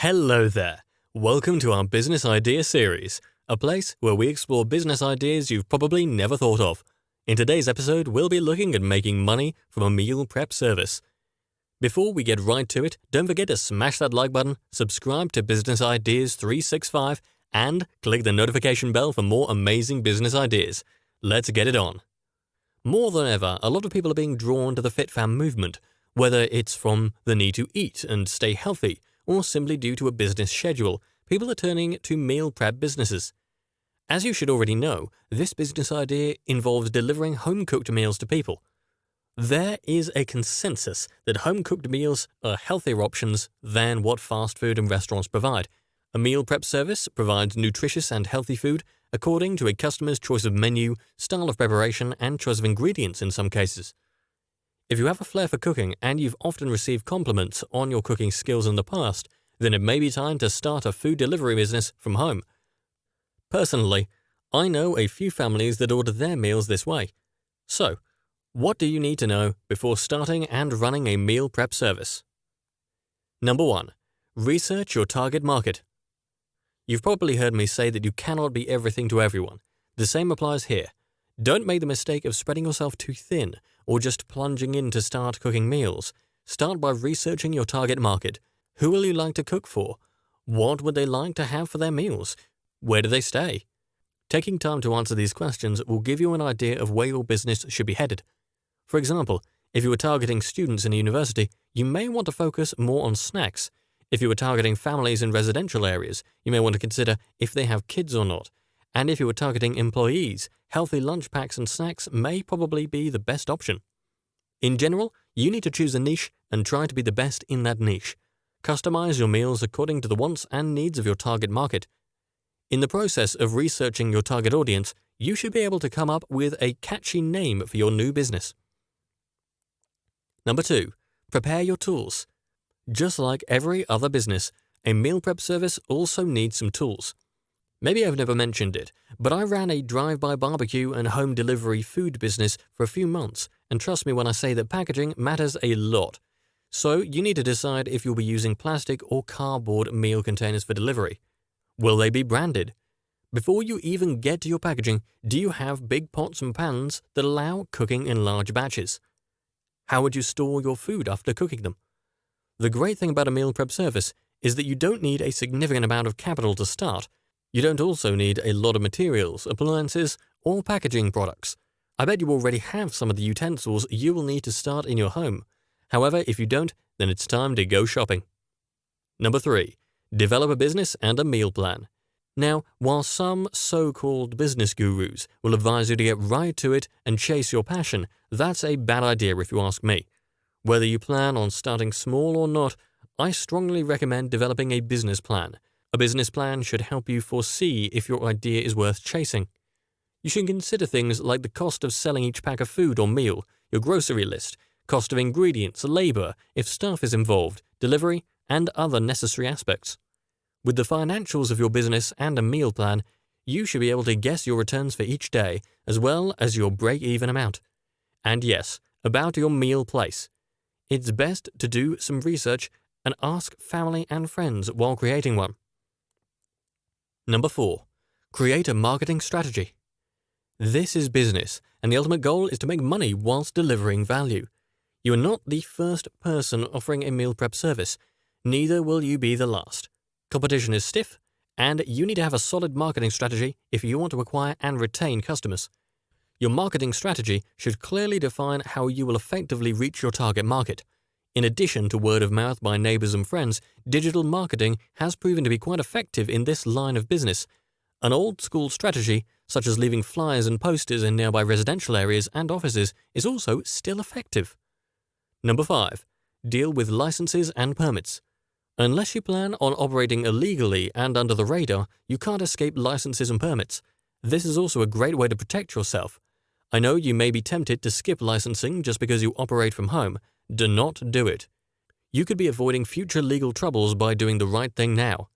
Hello there. Welcome to our Business Idea series, a place where we explore business ideas you've probably never thought of. In today's episode, we'll be looking at making money from a meal prep service. Before we get right to it, don't forget to smash that like button, subscribe to Business Ideas 365, and click the notification bell for more amazing business ideas. Let's get it on. More than ever, a lot of people are being drawn to the FitFam movement, whether it's from the need to eat and stay healthy, or simply due to a business schedule. People are turning to meal prep businesses. As you should already know, this business idea involves delivering home-cooked meals to people. There is a consensus that home-cooked meals are healthier options than what fast food and restaurants provide. A meal prep service provides nutritious and healthy food according to a customer's choice of menu, style of preparation, and choice of ingredients in some cases. If you have a flair for cooking and you've often received compliments on your cooking skills in the past, then it may be time to start a food delivery business from home. Personally, I know a few families that order their meals this way. So, what do you need to know before starting and running a meal prep service? Number 1. Research your target market. You've probably heard me say that you cannot be everything to everyone. The same applies here. Don't make the mistake of spreading yourself too thin or just plunging in to start cooking meals. Start by researching your target market. Who will you like to cook for? What would they like to have for their meals? Where do they stay? Taking time to answer these questions will give you an idea of where your business should be headed. For example, if you were targeting students in a university, you may want to focus more on snacks. If you were targeting families in residential areas, you may want to consider if they have kids or not. And if you were targeting employees, healthy lunch packs and snacks may probably be the best option. In general, you need to choose a niche and try to be the best in that niche. Customize your meals according to the wants and needs of your target market. In the process of researching your target audience, you should be able to come up with a catchy name for your new business. Number 2. Prepare your tools. Just like every other business, a meal prep service also needs some tools. Maybe I've never mentioned it, but I ran a drive-by barbecue and home delivery food business for a few months, and trust me when I say that packaging matters a lot. So you need to decide if you'll be using plastic or cardboard meal containers for delivery. Will they be branded? Before you even get to your packaging, do you have big pots and pans that allow cooking in large batches? How would you store your food after cooking them? The great thing about a meal prep service is that you don't need a significant amount of capital to start. You don't also need a lot of materials, appliances, or packaging products. I bet you already have some of the utensils you will need to start in your home. However, if you don't, then it's time to go shopping. Number 3. Develop a business and a meal plan. Now, while some so-called business gurus will advise you to get right to it and chase your passion, that's a bad idea if you ask me. Whether you plan on starting small or not, I strongly recommend developing a business plan. A business plan should help you foresee if your idea is worth chasing. You should consider things like the cost of selling each pack of food or meal, your grocery list, cost of ingredients, labor, if staff is involved, delivery, and other necessary aspects. With the financials of your business and a meal plan, you should be able to guess your returns for each day as well as your break-even amount. And yes, about your meal place. It's best to do some research and ask family and friends while creating one. Number 4. Create a marketing strategy. This is business, and the ultimate goal is to make money whilst delivering value. You are not the first person offering a meal prep service. Neither will you be the last. Competition is stiff, and you need to have a solid marketing strategy if you want to acquire and retain customers. Your marketing strategy should clearly define how you will effectively reach your target market. In addition to word of mouth by neighbors and friends, digital marketing has proven to be quite effective in this line of business. An old-school strategy, such as leaving flyers and posters in nearby residential areas and offices, is also still effective. Number 5. Deal with licenses and permits. Unless you plan on operating illegally and under the radar, you can't escape licenses and permits. This is also a great way to protect yourself. I know you may be tempted to skip licensing just because you operate from home. Do not do it. You could be avoiding future legal troubles by doing the right thing now.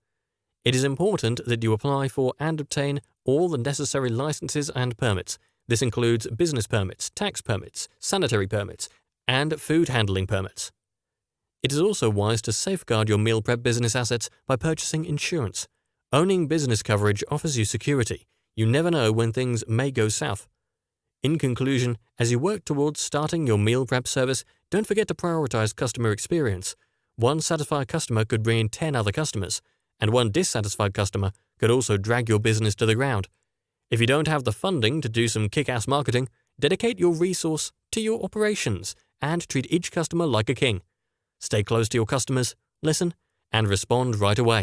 It is important that you apply for and obtain all the necessary licenses and permits. This includes business permits, tax permits, sanitary permits, and food handling permits. It is also wise to safeguard your meal prep business assets by purchasing insurance. Owning business coverage offers you security. You never know when things may go south. In conclusion, as you work towards starting your meal prep service, don't forget to prioritize customer experience. One satisfied customer could bring in 10 other customers, and one dissatisfied customer could also drag your business to the ground. If you don't have the funding to do some kick-ass marketing, dedicate your resource to your operations and treat each customer like a king. Stay close to your customers, listen, and respond right away.